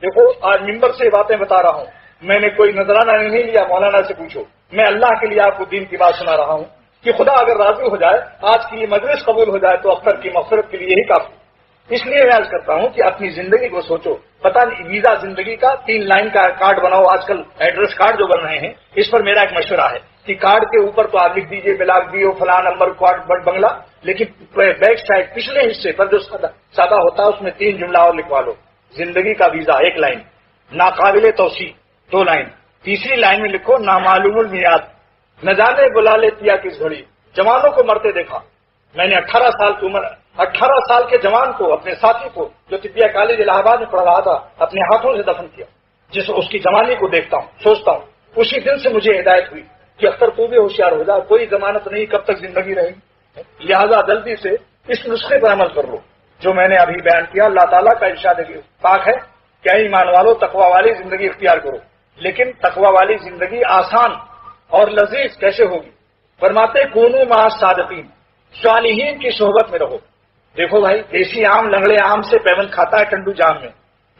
دیکھو آج ممبر سے باتیں بتا رہا ہوں، میں نے کوئی نذرانہ نہیں لیا، مولانا سے پوچھو، میں اللہ کے لیے آپ کو دین کی بات سنا رہا ہوں کہ خدا اگر راضی ہو جائے، آج کی یہ مجلس قبول ہو جائے تو اختر کی مغفرت کے لیے یہی کافی۔ اس لیے میں عرض کرتا ہوں کہ اپنی زندگی کو سوچو، پتہ نہیں ویزا زندگی کا 3 لائن کا کارڈ بناؤ، آج کل ایڈریس کارڈ جو بن رہے ہیں، اس پر میرا ایک مشورہ ہے کہ کارڈ کے اوپر تو آپ لکھ دیجئے بلاک دیو فلاں نمبر کارڈ بنگلہ، لیکن بیک سائڈ پچھلے حصے پر جو سادہ ہوتا ہے اس میں 3 جملہ اور لکھوا لو، زندگی کا ویزا 1 لائن، ناقابل توسیع 2 لائن، تیسری لائن میں لکھو نامعلوم المیعاد، نہ جانے بلا لیتی کس گھڑی، جوانوں کو مرتے دیکھا۔ میں نے 18 سال کی عمر 18 سال کے جوان کو، اپنے ساتھی کو جو طبیہ کالج الہ آباد میں پڑھ رہا تھا، اپنے ہاتھوں سے دفن کیا۔ اس کی جوانی کو دیکھتا ہوں، سوچتا ہوں، اسی دن سے مجھے ہدایت ہوئی کہ اختر تو بھی ہوشیار ہو جا، کوئی ضمانت نہیں کب تک زندگی رہے گی، لہذا جلدی سے اس نسخے پر عمل کر لو جو میں نے ابھی بیان کیا۔ اللہ تعالیٰ کا ارشاد پاک ہے کہ اے ایمان والو تقوی والی زندگی اختیار کرو، لیکن تقوی والی زندگی آسان اور لذیذ کیسے ہوگی؟ فرماتے کونوا مع الصادقین، صالحین کی صحبت میں رہو۔ دیکھو بھائی، دیسی آم لنگڑے آم سے پیوند کھاتا ہے ٹنڈو جام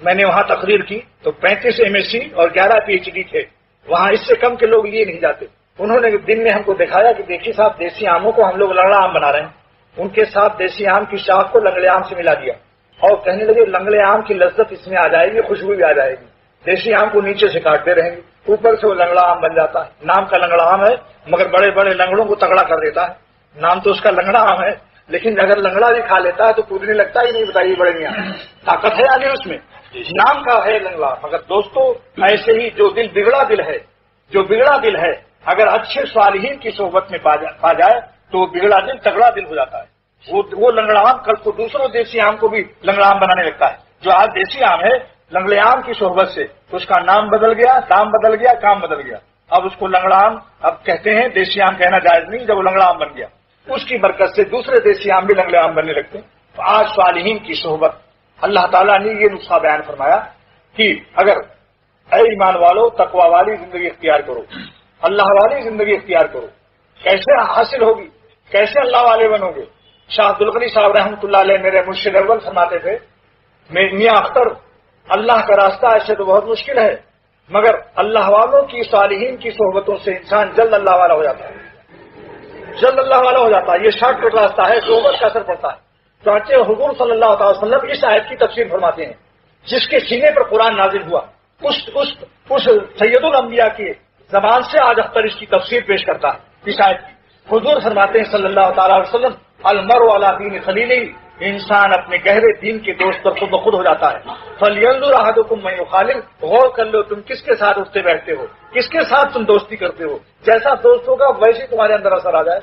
میں نے وہاں تقریر کی تو 35 MSc اور 11 PhD تھے وہاں، اس سے کم کے لوگ لیے نہیں جاتے۔ انہوں نے دن میں ہم کو دکھایا کہ دیکھیے صاحب، دیسی آموں کو ہم لوگ لنگڑا آم بنا رہے ہیں، ان کے ساتھ دیسی آم کی شاخ کو لنگڑے آم سے ملا دیا اور کہنے لگے لنگڑے آم کی لذت اس میں آ جائے گی، خوشبو بھی آ جائے گی، دیسی آم کو نیچے سے کاٹتے رہیں گے، اوپر سے وہ لنگڑا آم بن جاتا ہے۔ نام کا لنگڑا آم ہے مگر بڑے بڑے لنگڑوں کو تگڑا کر دیتا ہے۔ نام تو اس کا لنگڑا آم ہے، لیکن اگر لنگڑا بھی کھا لیتا ہے تو کودنے لگتا ہی نہیں۔ بتائیے بڑے میاں، طاقت ہے یا نہیں اس میں؟ نام کا ہے لنگڑا، مگر دوستو ایسے ہی جو دل بگڑا دل ہے، جو بگڑا دل ہے اگر اچھے صالحین کی صحبت میں پا جائے تو بگڑا دل تگڑا دل ہو جاتا ہے۔ وہ لنگڑا آم کل کو دوسروں دیسی آم کو بھی لنگڑا آم بنانے لگتا ہے۔ جو آج دیسی آم ہے، لنگڑے آم کی صحبت سے اس کا نام بدل گیا، دام بدل گیا، کام بدل گیا۔ اب اس کو لنگڑا آم اب کہتے ہیں، دیسی آم کہنا جائز نہیں جب وہ لنگڑا آم بن گیا۔ اس کی برکت سے دوسرے دیسی آم بھی لنگڑے آم بننے لگتے ہیں۔ تو آج صالحین کی صحبت، اللہ تعالیٰ نے یہ نسخہ بیان فرمایا کہ اگر اے ایمان والو تقوی والی زندگی اختیار کرو، اللہ والی زندگی اختیار کرو، کیسے حاصل ہوگی، کیسے اللہ والے بنو گے؟ شاہ عبدالغنی صاحب رحمۃ اللہ علیہ میرے مرشد اول فرماتے تھے، میاں اختر اللہ کا راستہ ایسے تو بہت مشکل ہے، مگر اللہ والوں کی صالحین کی صحبتوں سے انسان جلد اللہ والا ہو جاتا ہے، جلد اللہ والا ہو جاتا ہے۔ یہ شارٹ کٹ راستہ ہے، صحبت کا اثر پڑتا ہے۔ چنانچہ حضور صلی اللہ تعالی وسلم اس آیت کی تفسیر فرماتے ہیں، جس کے سینے پر قرآن نازل ہوا، اس سید الانبیاء کی زبان سے آج اختر اس کی تفسیر پیش کرتا ہے اس آیت کی۔ حضور فرماتے ہیں صلی اللہ تعالی علیہ وسلم، المرء علی دین خلیلہ، انسان اپنے گہرے دین کے دوست پر خود بخود ہو جاتا ہے۔ فلینظر احدکم من یخالل، غور کر لو تم کس کے ساتھ اٹھتے بیٹھتے ہو، کس کے ساتھ تم دوستی کرتے ہو، جیسا دوست ہوگا ویسے تمہارے اندر اثر آ جائے۔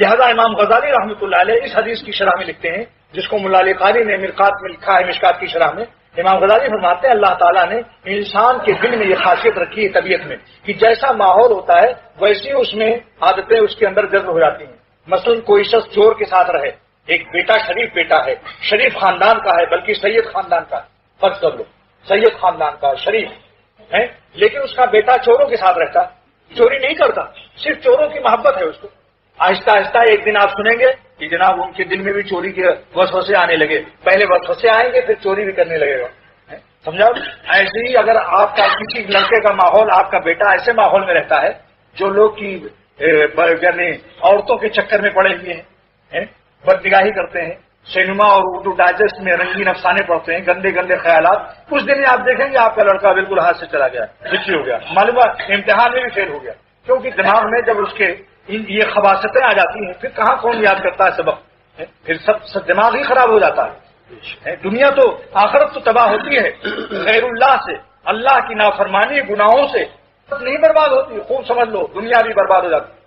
لہذا امام غزالی رحمۃ اللہ علیہ اس حدیث کی شرح میں لکھتے ہیں، جس کو ملا علی قاری نے مرقات میں لکھا ہے، مشکات کی شرح میں امام غزالی فرماتے ہیں اللہ تعالیٰ نے انسان کے دل میں یہ خاصیت رکھی ہے، طبیعت میں، کہ جیسا ماحول ہوتا ہے ویسی اس میں عادتیں اس کے اندر جذب ہو جاتی ہیں۔ مثلا کوئی شخص چور کے ساتھ رہے، ایک بیٹا شریف بیٹا ہے، شریف خاندان کا ہے، بلکہ سید خاندان کا ہے، فرض کر لو سید خاندان کا شریف ہے، لیکن اس کا بیٹا چوروں کے ساتھ رہتا، چوری نہیں کرتا، صرف چوروں کی محبت ہے اس کو۔ آہستہ آہستہ ایک دن آپ سنیں گے کہ جناب ان کے دل میں بھی چوری کے وسوسے آنے لگے، پہلے وسوسے آئیں گے پھر چوری بھی کرنے لگے گا، سمجھا؟ ایسے ہی اگر آپ کا کسی لڑکے کا ماحول، آپ کا بیٹا ایسے ماحول میں رہتا ہے جو لوگ کی یعنی عورتوں کے چکر میں پڑے ہوئے ہیں، بدنگاہی کرتے ہیں، سینما اور اردو ڈائجسٹ میں رنگین افسانے پڑھتے ہیں، گندے گندے خیالات، کچھ دن آپ دیکھیں گے آپ کا لڑکا بالکل ہاتھ سے چلا گیا، بچی ہو گیا، معلوم ہے امتحان میں بھی فیل ہو گیا، کیونکہ دماغ میں جب اس کے یہ خباثتیں آ جاتی ہیں پھر کہاں کون یاد کرتا ہے سبق، پھر سب دماغ ہی خراب ہو جاتا ہے۔ دنیا تو آخرت تو تباہ ہوتی ہے، غیر اللہ سے، اللہ کی نافرمانی گناہوں سے نہیں برباد ہوتی، خوب سمجھ لو دنیا بھی برباد ہو جاتی ہے۔